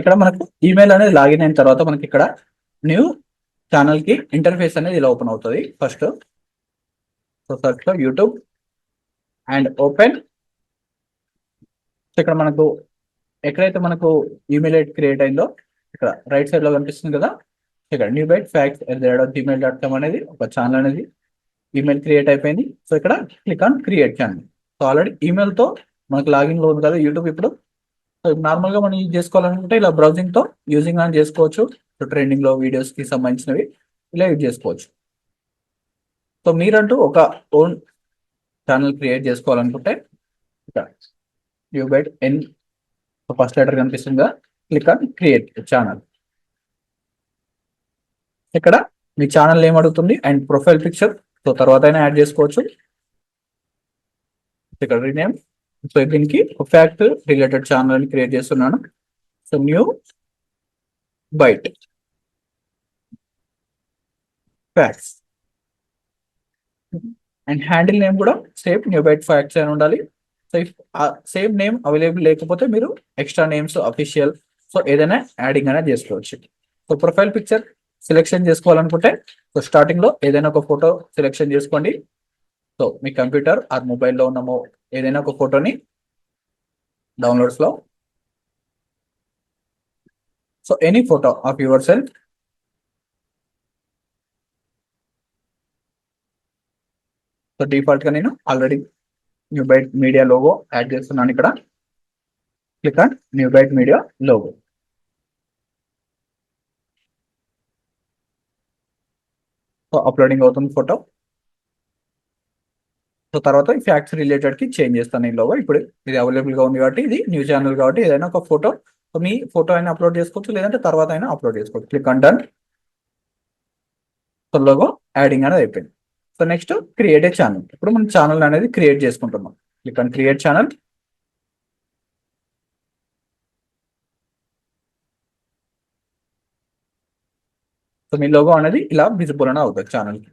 ఇక్కడ మనకు ఈమెయిల్ అనేది లాగిన్ అయిన తర్వాత మనకి ఇక్కడ న్యూ ఛానల్ కి ఇంటర్ఫేస్ అనేది ఇలా ఓపెన్ అవుతుంది. ఫస్ట్ సర్చ్ లో యూట్యూబ్ అండ్ ఓపెన్. ఇక్కడ మనకు ఎక్కడైతే మనకు ఈమెయిల్ ఐడి క్రియేట్ అయిందో ఇక్కడ రైట్ సైడ్ లో కనిపిస్తుంది కదా, ఇక్కడ newbytefacts@gmail.com అనేది ఒక ఛానల్ అనేది ఈమెయిల్ క్రియేట్ అయిపోయింది. సో ఇక్కడ click on create channel. So already email తో మనకు లాగిన్ లో ఉంది కదా యూట్యూబ్. ఇప్పుడు సో నార్మల్ గా మనం యూజ్ చేసుకోవాలనుకుంటే ఇలా బ్రౌజింగ్ తో యూజింగ్ అని చేసుకోవచ్చు. సో ట్రెండింగ్ లో వీడియోస్ కి సంబంధించినవి ఇలా యూజ్ చేసుకోవచ్చు. సో మీరంటూ ఒక ఓన్ ఛానల్ క్రియేట్ చేసుకోవాలనుకుంటే ఇక్కడ న్యూబైట్ ఎన్ ఫస్ట్ లెటర్ కనిపిస్తుందిగా, క్లిక్ ఆన్ క్రియేట్ ఛానల్. ఇక్కడ మీ ఛానల్ నేమ్ అడుగుతుంది అండ్ ప్రొఫైల్ పిక్చర్. సో తర్వాత అయినా యాడ్ చేసుకోవచ్చు. ఇక్కడ రీనేమ్. సో దీనికి ఫ్యాక్ట్ రిలేటెడ్ ఛానల్ అని క్రియేట్ చేస్తున్నాను. So New Byte Facts and handle name కూడా సేమ్ న్యూ బైట్ ఫ్యాక్ట్స్ అని ఉండాలి. So if same name available లేకపోతే మీరు ఎక్స్ట్రా నేమ్స్ అఫీషియల్ సో ఏదైనా యాడింగ్ అనేది చేసుకోవచ్చు. సో ప్రొఫైల్ పిక్చర్ సెలెక్షన్ చేసుకోవాలనుకుంటే సో స్టార్టింగ్ లో ఏదైనా ఒక ఫోటో సెలెక్షన్ చేసుకోండి. సో మీ కంప్యూటర్ ఆర్ మొబైల్లో ఉన్న ఏదైనా ఒక ఫోటోని డౌన్లోడ్స్ లో so any photo of your self. So default గా నేను already Newbyte Media logo add చేస్తున్నాను. ఇక్కడ click on Newbyte Media logo. So uploading అవుతుంది ఫోటో. సో తర్వాత ఈ ఫ్యాక్ట్స్ రిలేటెడ్ కి చేంజ్ చేస్తాను ఈ లోగో. ఇప్పుడు ఇది అవైలబుల్ గా ఉంది కాబట్టి ఇది న్యూ ఛానల్ కాబట్టి ఏదైనా ఒక ఫోటో సో మీ ఫోటో అయినా అప్లోడ్ చేసుకోవచ్చు, లేదంటే తర్వాత అయినా అప్లోడ్ చేసుకోవచ్చు. Click on done. So logo adding అనేది అయిపోయింది. So next create a channel. ఇప్పుడు మనం ఛానల్ అనేది క్రియేట్ చేసుకుంటున్నాం. Click on create channel. So me logo అనేది ఇలా విజిబుల్ అని అవుతుంది ఛానల్ కి.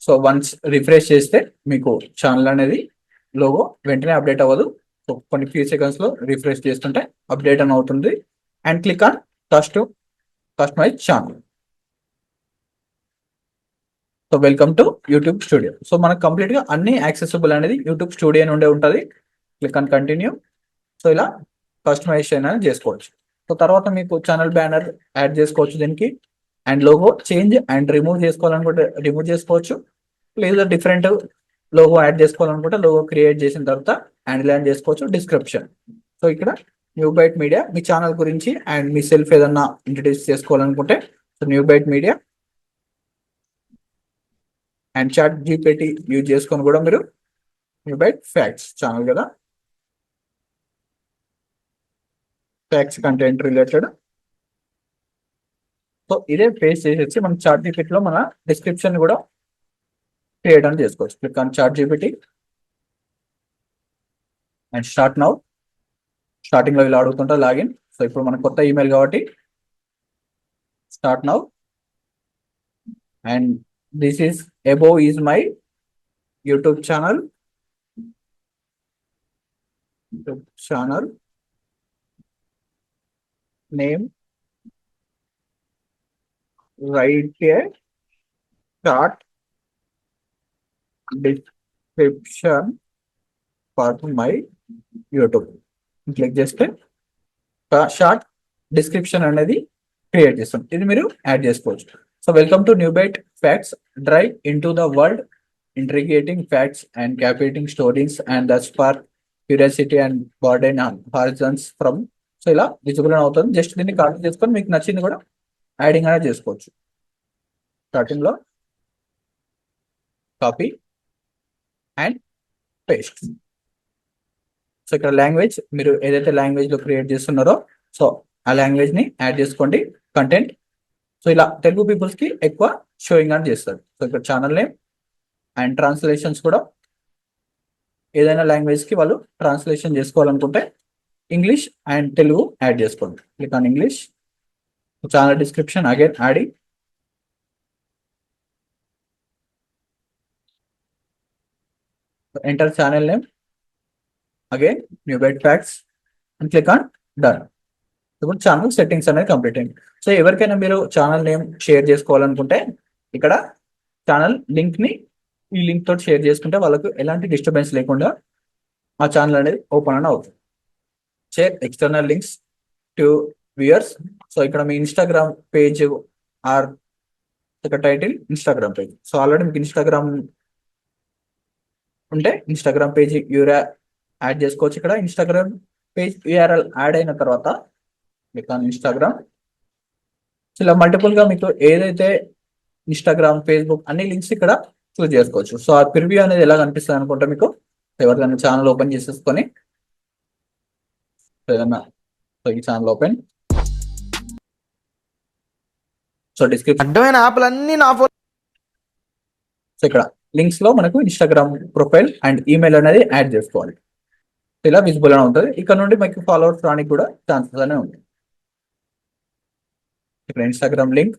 సో వన్స్ రిఫ్రెష్ చేస్తే మీకు ఛానల్ అనేది లోగో వెంటనే అప్డేట్ అవ్వదు. సో కొన్ని ఫ్యూ సెకండ్స్ లో రిఫ్రెష్ చేస్తుంటే అప్డేట్ అని అవుతుంది. And click on customise channel. So welcome to YouTube studio. So మనకు కంప్లీట్ గా అన్ని యాక్సెసిబుల్ అనేది యూట్యూబ్ స్టూడియో నుండే ఉంటుంది. Click on continue. సో ఇలా కస్టమైజేషన్ అనేది చేసుకోవచ్చు. సో తర్వాత మీకు ఛానల్ బ్యానర్ యాడ్ చేసుకోవచ్చు దీనికి. And logo change and remove చేసుకోవాలనుకుంటే రిమూవ్ చేసుకోవచ్చు, లేదా డిఫరెంట్ లోగో యాడ్ చేసుకోవాలనుకుంటే లోగో క్రియేట్ చేసిన తర్వాత అండ్ ల్యాండ్ చేసుకోవచ్చు. డిస్క్రిప్షన్. సో ఇక్కడ న్యూబైట్ మీడియా మీ ఛానల్ గురించి అండ్ మీ సెల్ఫ్ ఏదన్నా ఇంట్రడ్యూస్ చేసుకోవాలనుకుంటే so Newbyte Media and ChatGPT use చేసుకొని కూడా మీరు న్యూబైట్ ఫ్యాక్ట్స్ ఛానల్ కదా, ఫ్యాక్ట్స్ కంటెంట్ రిలేటెడ్. సో ఇదే పేస్ట్ చేసేసి మనం చాట్ జీపీటీలో మన డిస్క్రిప్షన్ కూడా క్రియేట్ అని చేసుకోవచ్చు. Click on chat GPT and start now. Starting లో ఇలా అడుగుతుంటా లాగిన్. సో ఇప్పుడు మన కొత్త ఈమెయిల్ కాబట్టి start now. And this is above is my YouTube channel. Name, write a short description for my YouTube. Click చేస్తే short description అనేది create చేస్తాం. ఇది మీరు యాడ్ చేసుకోవచ్చు. So welcome to Newbyte Facts. Drive in to the world intriguing facts and captivating stories and the spark curiosity and broaden horizons from. So ఇలా visible అవుతుంది. Just దీన్ని copy చేసుకొని మీకు నచ్చింది కూడా యాడింగ్ అనేది చేసుకోవచ్చు. స్టార్టింగ్ లో కాపీ అండ్ పేస్ట్. సో ఇక్కడ లాంగ్వేజ్ మీరు ఏదైతే లాంగ్వేజ్ లో క్రియేట్ చేస్తున్నారో సో ఆ లాంగ్వేజ్ ని యాడ్ చేసుకోండి. కంటెంట్ సో ఇలా తెలుగు పీపుల్స్ కి ఎక్కువ షోయింగ్ అని చేస్తారు. సో ఇక్కడ ఛానల్ నేమ్ అండ్ ట్రాన్స్లేషన్స్ కూడా ఏదైనా లాంగ్వేజ్ కి వాళ్ళు ట్రాన్స్లేషన్ చేసుకోవాలనుకుంటే ఇంగ్లీష్ అండ్ తెలుగు యాడ్ చేసుకోండి. Click on English. Channel description again adding. enter channel name again Newbyte Facts and click on done. ఇప్పుడు ఛానల్ సెట్టింగ్స్ అనేది కంప్లీట్ అయింది. సో ఎవరికైనా మీరు ఛానల్ నేమ్ షేర్ చేసుకోవాలనుకుంటే ఇక్కడ ఛానల్ లింక్ ని ఈ లింక్ తోటి షేర్ చేసుకుంటే వాళ్ళకు ఎలాంటి డిస్టర్బెన్స్ లేకుండా ఆ ఛానల్ అనేది ఓపెన్ అని అవుతుంది. Share external links to viewers. So ఇక్కడ మీ ఇన్స్టాగ్రామ్ పేజ్ ఆర్ ఇక్కడ title Instagram page. So already మీకు ఇన్స్టాగ్రామ్ ఉంటే ఇన్స్టాగ్రామ్ పేజ్ యూఆర్ఎల్ యాడ్ చేసుకోవచ్చు. ఇక్కడ ఇన్స్టాగ్రామ్ పేజ్ యూఆర్ఎల్ యాడ్ అయిన తర్వాత మీకు ఇన్స్టాగ్రామ్ ఇలా మల్టిపుల్ గా మీకు ఏదైతే ఇన్స్టాగ్రామ్ ఫేస్బుక్ అన్ని లింక్స్ ఇక్కడ చూస్ చేసుకోవచ్చు. సో ఆ ప్రివ్యూ అనేది ఎలా కనిపిస్తుంది అనుకుంటే మీకు ఎవరికైనా ఛానల్ ఓపెన్ చేసేసుకొని ఏదన్నా ఈ ఛానల్ ఓపెన్. సో డిస్క్రిప్షన్ అడ్డమైన యాప్లన్నీ నా ఫోన్. సో ఇక్కడ లింక్స్ లో మనకు ఇన్స్టాగ్రామ్ ప్రొఫైల్ అండ్ ఈమెయిల్ అనేది యాడ్ చేసుకోవాలి. ఇలా విజిబుల్ అని ఉంటుంది. ఇక్కడ నుండి మీకు ఫాలోవర్స్ రానికి కూడా ఛాన్సెస్ అనే ఉంది. ఇక్కడ ఇన్స్టాగ్రామ్ లింక్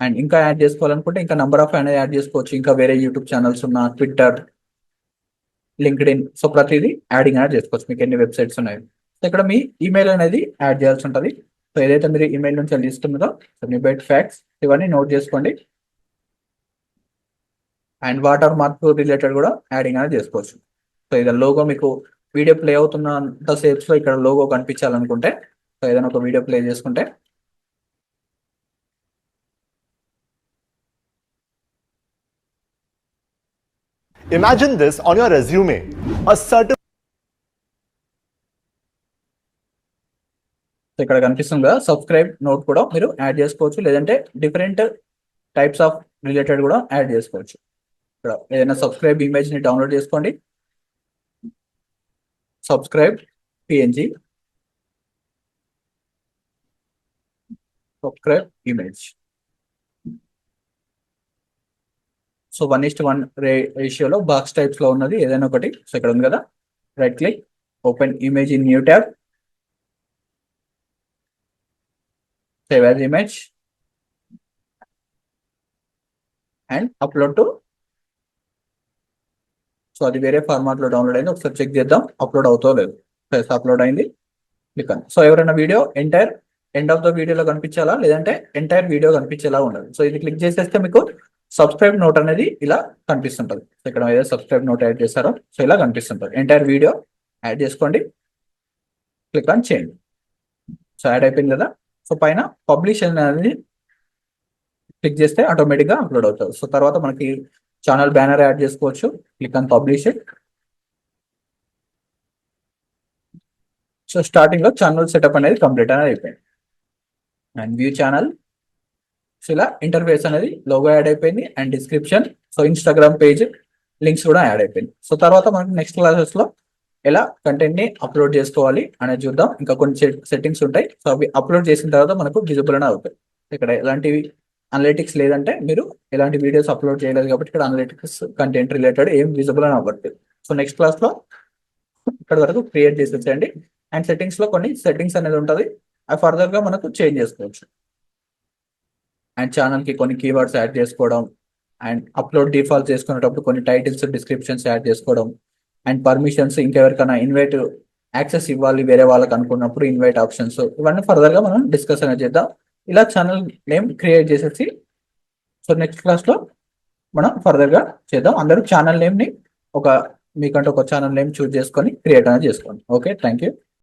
అండ్ ఇంకా యాడ్ చేసుకోవాలనుకుంటే ఇంకా నంబర్ ఆఫ్ అనేది యాడ్ చేసుకోవచ్చు. ఇంకా వేరే యూట్యూబ్ ఛానల్స్ ఉన్న ట్విట్టర్, లింక్డ్ ఇన్, సో ప్రతిదీ యాడింగ్ యాడ్ చేసుకోవచ్చు. మీకు ఎన్ని వెబ్సైట్స్ ఉన్నాయి. సో ఇక్కడ మీ ఈమెయిల్ అనేది యాడ్ చేయాల్సి ఉంటుంది. సో ఏదైతే మీరు ఈమెయిల్ నుంచి తీసుకున్నారో న్యూబైట్ ఫ్యాక్ట్స్ ఇవన్నీ నోట్ చేసుకోండి. అండ్ వాటర్ మార్క్ రిలేటెడ్ కూడా యాడింగ్ అనేది చేసుకోవచ్చు. సో ఇది లోగో మీకు వీడియో ప్లే అవుతున్నంత సేప్స్ లో ఇక్కడ లోగో కనిపించాలనుకుంటే సో ఏదైనా ఒక వీడియో ప్లే చేసుకుంటే Imagine this on your resume. A certain ఇక్కడ కనిపిస్తుంది కదా సబ్స్క్రైబ్ నోట్ కూడా మీరు యాడ్ చేసుకోవచ్చు. లేదంటే డిఫరెంట్ టైప్స్ ఆఫ్ రిలేటెడ్ కూడా యాడ్ చేసుకోవచ్చు. ఇక్కడ ఏదైనా సబ్స్క్రైబ్ ఇమేజ్ ని డౌన్లోడ్ చేసుకోండి. Subscribe PNG, subscribe image. So 1:1 రేషియోలో బాక్స్ టైప్స్ లో ఉన్నది ఏదైనా ఒకటి. సో ఇక్కడ ఉంది కదా, right click, open image in new tab, save as image and upload to. So అది వేరే ఫార్మాట్ లో డౌన్లోడ్ అయింది. ఒకసారి చెక్ చేద్దాం అప్లోడ్ అవుతో లేదు. అప్లోడ్ అయింది. క్లిక్ అని. సో ఎవరైనా వీడియో ఎండ్ ఆఫ్ ద వీడియోలో కనిపించాలా లేదంటే ఎంటైర్ వీడియో కనిపించేలా ఉండదు. సో ఇది క్లిక్ చేసేస్తే మీకు సబ్స్క్రైబ్ నోట్ అనేది ఇలా కనిపిస్తుంటుంది. సో ఇక్కడ ఏదో సబ్స్క్రైబ్ నోట్ యాడ్ చేశారో సో ఇలా కనిపిస్తుంటుంది. ఎంటైర్ వీడియో యాడ్ చేసుకోండి, క్లిక్ ఆన్ చేయండి. సో యాడ్ అయిపోయింది కదా. సో పైన పబ్లిష్ అనేది క్లిక్ చేస్తే ఆటోమేటిక్గా అప్లోడ్ అవుతుంది. సో తర్వాత మనకి ఛానల్ బ్యానర్ యాడ్ చేసుకోవచ్చు. Click on publish. So starting లో ఛానల్ సెటప్ అనేది కంప్లీట్ అనేది అయిపోయింది. And view channel. సో ఇలా ఇంటర్ఫేస్ అనేది లోగో యాడ్ అయిపోయింది and description, so Instagram page links కూడా యాడ్ అయిపోయింది. సో తర్వాత మనకి నెక్స్ట్ క్లాసెస్ లో ఎలా కంటెంట్ ని అప్లోడ్ చేసుకోవాలి అనేది చూద్దాం. ఇంకా కొన్ని సెట్టింగ్స్ ఉంటాయి. సో అవి అప్లోడ్ చేసిన తర్వాత మనకు విజిబుల్ అని అవుతాయి. ఇక్కడ ఎలాంటివి అనలిటిక్స్ లేదంటే మీరు ఎలాంటి వీడియోస్ అప్లోడ్ చేయలేదు కాబట్టి ఇక్కడ అనలిటిక్స్ కంటెంట్ రిలేటెడ్ ఏం విజిబుల్ అని అవ్వట్లేదు. సో నెక్స్ట్ క్లాస్ లో ఇక్కడ వరకు క్రియేట్ చేసేసేయండి. అండ్ సెట్టింగ్స్ లో కొన్ని సెట్టింగ్స్ అనేది ఉంటుంది. అవి ఫర్దర్ గా మనకు చేంజ్ చేసుకోవచ్చు. అండ్ ఛానల్ కి కొన్ని కీవర్డ్స్ యాడ్ చేసుకోవడం అండ్ అప్లోడ్ డిఫాల్ట్ చేసుకునేటప్పుడు కొన్ని టైటిల్స్, డిస్క్రిప్షన్స్ యాడ్ చేసుకోవడం అండ్ పర్మిషన్స్, ఇంకెవరికైనా ఇన్వైట్ యాక్సెస్ ఇవ్వాలి వేరే వాళ్ళకి అనుకున్నప్పుడు ఇన్వైట్ ఆప్షన్స్, ఇవన్నీ ఫర్దర్ గా మనం డిస్కస్ అనేది చేద్దాం. ఇలా ఛానల్ నేమ్ క్రియేట్ చేసేసి సో నెక్స్ట్ క్లాస్ లో మనం ఫర్దర్ గా చేద్దాం. అందరూ ఛానల్ నేమ్ ని మీకంటే ఒక ఛానల్ నేమ్ చూస్ చేసుకొని క్రియేట్ అనేది చేసుకోండి. Okay, thank you.